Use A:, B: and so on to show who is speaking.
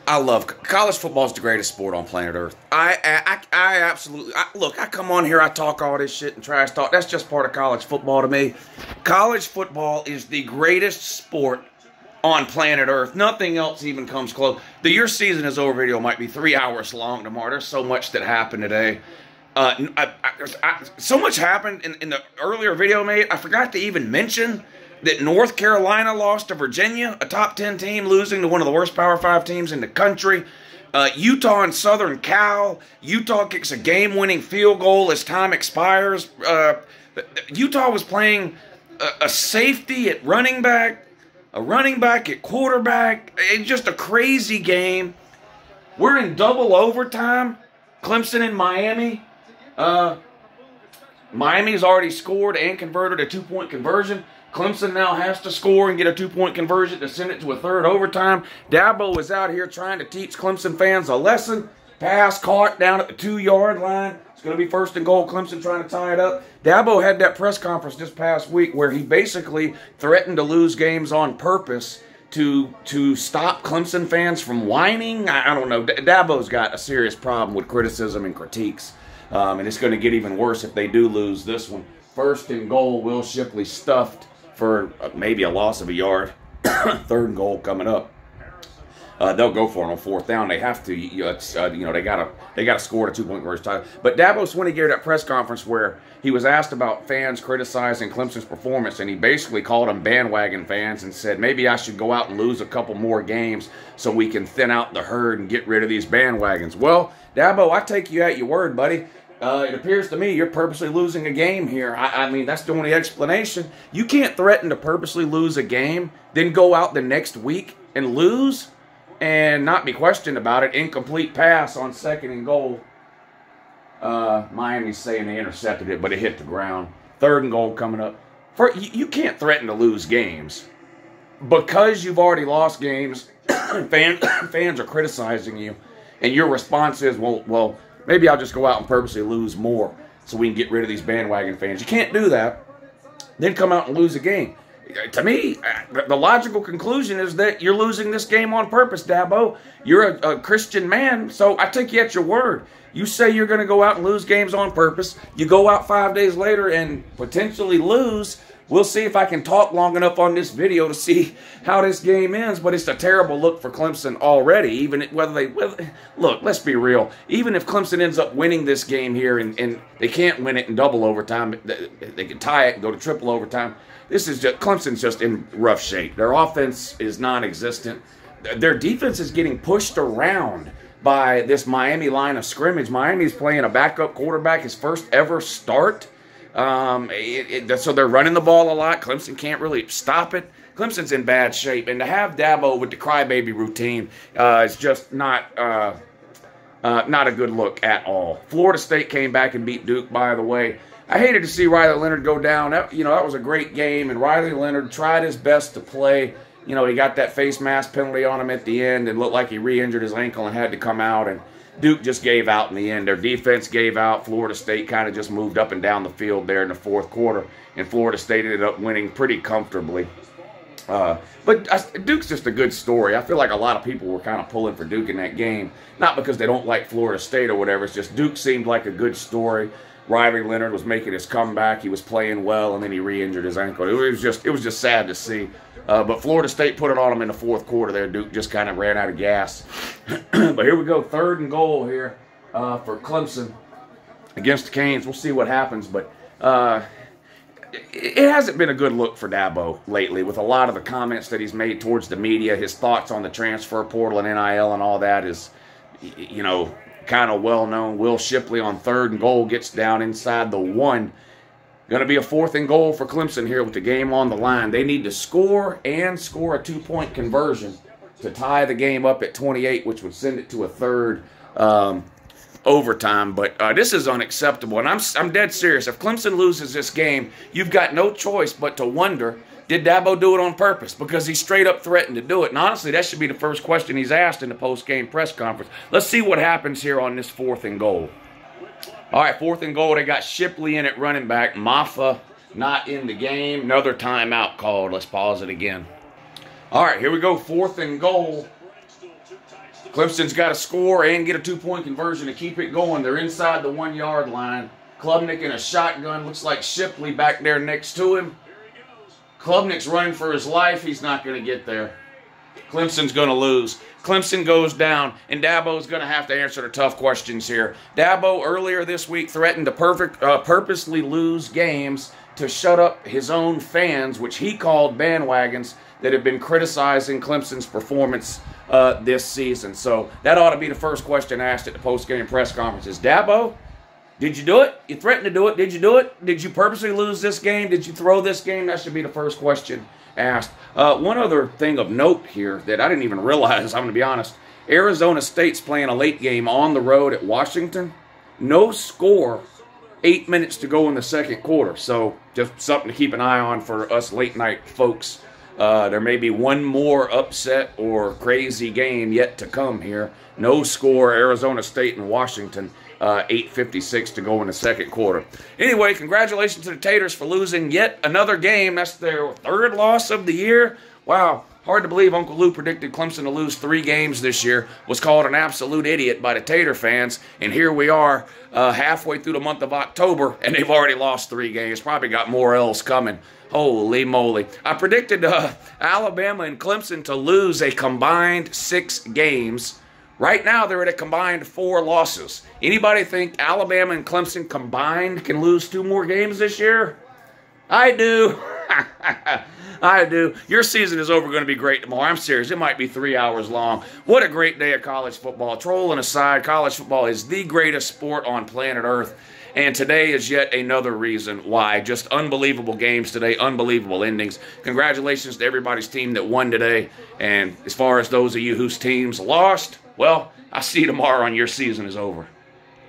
A: I love college football is the greatest sport on planet Earth. I absolutely look. I come on here, I talk all this shit and trash talk. That's just part of college football to me. College football is the greatest sport on planet Earth. Nothing else even comes close. The Your Season Is Over video might be 3 hours long tomorrow. There's so much that happened today. So much happened in the earlier video, mate. I forgot to even mention that North Carolina lost to Virginia, a top 10 team, losing to one of the worst Power 5 teams in the country. Utah and Southern Cal. Utah kicks a game-winning field goal as time expires. Utah was playing a safety at running back, a running back at quarterback. It's just a crazy game. We're in double overtime. Clemson and Miami. Miami's already scored and converted a 2-point conversion. Clemson now has to score and get a 2-point conversion to send it to a third overtime. Dabo is out here trying to teach Clemson fans a lesson. Pass caught down at the 2-yard line. It's going to be 1st and goal. Clemson trying to tie it up. Dabo had that press conference this past week where he basically threatened to lose games on purpose to stop Clemson fans from whining. I don't know. Dabo's got a serious problem with criticism and critiques. And it's going to get even worse if they do lose this one. 1st and goal, Will Shipley stuffed for maybe a loss of a yard. 3rd and goal coming up. They'll go for it on 4th down. They have to. They gotta score a 2-point conversion time. But Dabo Swinney gave that press conference where he was asked about fans criticizing Clemson's performance, and he basically called them bandwagon fans and said maybe I should go out and lose a couple more games so we can thin out the herd and get rid of these bandwagons. Well, Dabo, I take you at your word, buddy. It appears to me you're purposely losing a game here. I mean, that's the only explanation. You can't threaten to purposely lose a game, then go out the next week and lose and not be questioned about it. Incomplete pass on 2nd and goal. Miami's saying they intercepted it, but it hit the ground. 3rd and goal coming up. You can't threaten to lose games. Because you've already lost games, fans are criticizing you, and your response is, well, maybe I'll just go out and purposely lose more so we can get rid of these bandwagon fans. You can't do that, then come out and lose a game. To me, the logical conclusion is that you're losing this game on purpose, Dabo. You're a Christian man, so I take you at your word. You say you're going to go out and lose games on purpose. You go out 5 days later and potentially lose. We'll see if I can talk long enough on this video to see how this game ends, but it's a terrible look for Clemson already. Even look, let's be real. Even if Clemson ends up winning this game here and they can't win it in double overtime, they can tie it and go to triple overtime. Clemson's just in rough shape. Their offense is non-existent. Their defense is getting pushed around by this Miami line of scrimmage. Miami's playing a backup quarterback, his first ever start. So they're running the ball a lot. Clemson can't really stop it. Clemson's in bad shape, and to have Dabo with the crybaby routine is just not a good look at all. Florida State came back and beat Duke, by the way. I hated to see Riley Leonard go down. That was a great game, and Riley Leonard tried his best to play. He got that face mask penalty on him at the end and looked like he re-injured his ankle and had to come out, and Duke just gave out in the end. Their defense gave out. Florida State kind of just moved up and down the field there in the 4th quarter, and Florida State ended up winning pretty comfortably. But Duke's just a good story. I feel like a lot of people were kind of pulling for Duke in that game, not because they don't like Florida State or whatever. It's just Duke seemed like a good story. Riley Leonard was making his comeback. He was playing well, and then he re-injured his ankle. It was just sad to see. But Florida State put it on them in the 4th quarter there. Duke just kind of ran out of gas. But here we go, 3rd and goal here for Clemson against the Canes. We'll see what happens. But it hasn't been a good look for Dabo lately with a lot of the comments that he's made towards the media. His thoughts on the transfer portal and NIL and all that is, kind of well known. Will Shipley on 3rd and goal gets down inside the 1. Going to be a 4th and goal for Clemson here with the game on the line. They need to score and score a 2-point conversion to tie the game up at 28, which would send it to a 3rd overtime. But this is unacceptable, and I'm dead serious. If Clemson loses this game, you've got no choice but to wonder, did Dabo do it on purpose? Because he straight up threatened to do it. And honestly, that should be the first question he's asked in the post-game press conference. Let's see what happens here on this 4th and goal. All right, 4th and goal. They got Shipley in at running back. Maffa not in the game. Another timeout called. Let's pause it again. All right, here we go. 4th and goal. Clemson's got to score and get a 2-point conversion to keep it going. They're inside the 1-yard line. Klubnik in a shotgun. Looks like Shipley back there next to him. Klubnik's running for his life. He's not going to get there. Clemson's going to lose. Clemson goes down, and Dabo's going to have to answer the tough questions here. Dabo earlier this week threatened to purposely lose games to shut up his own fans, which he called bandwagons, that have been criticizing Clemson's performance this season. So that ought to be the first question asked at the post-game press conferences. Dabo, did you do it? You threatened to do it. Did you do it? Did you purposely lose this game? Did you throw this game? That should be the first question asked. One other thing of note here that I didn't even realize, I'm going to be honest. Arizona State's playing a late game on the road at Washington. No score, 8 minutes to go in the second quarter. So just something to keep an eye on for us late night folks. There may be one more upset or crazy game yet to come here. No score, Arizona State and Washington. 8:56 to go in the second quarter. Anyway, congratulations to the Taters for losing yet another game. That's their third loss of the year. Wow, hard to believe Uncle Lou predicted Clemson to lose 3 games this year. Was called an absolute idiot by the Tater fans. And here we are halfway through the month of October, and they've already lost 3 games. Probably got more L's coming. Holy moly. I predicted Alabama and Clemson to lose a combined 6 games. Right now, they're at a combined 4 losses. Anybody think Alabama and Clemson combined can lose 2 more games this year? I do. I do. Your season is over going to be great tomorrow. I'm serious. It might be 3 hours long. What a great day of college football. Trolling aside, college football is the greatest sport on planet Earth. And today is yet another reason why. Just unbelievable games today, unbelievable endings. Congratulations to everybody's team that won today. And as far as those of you whose teams lost, well, I'll see you tomorrow and your season is over.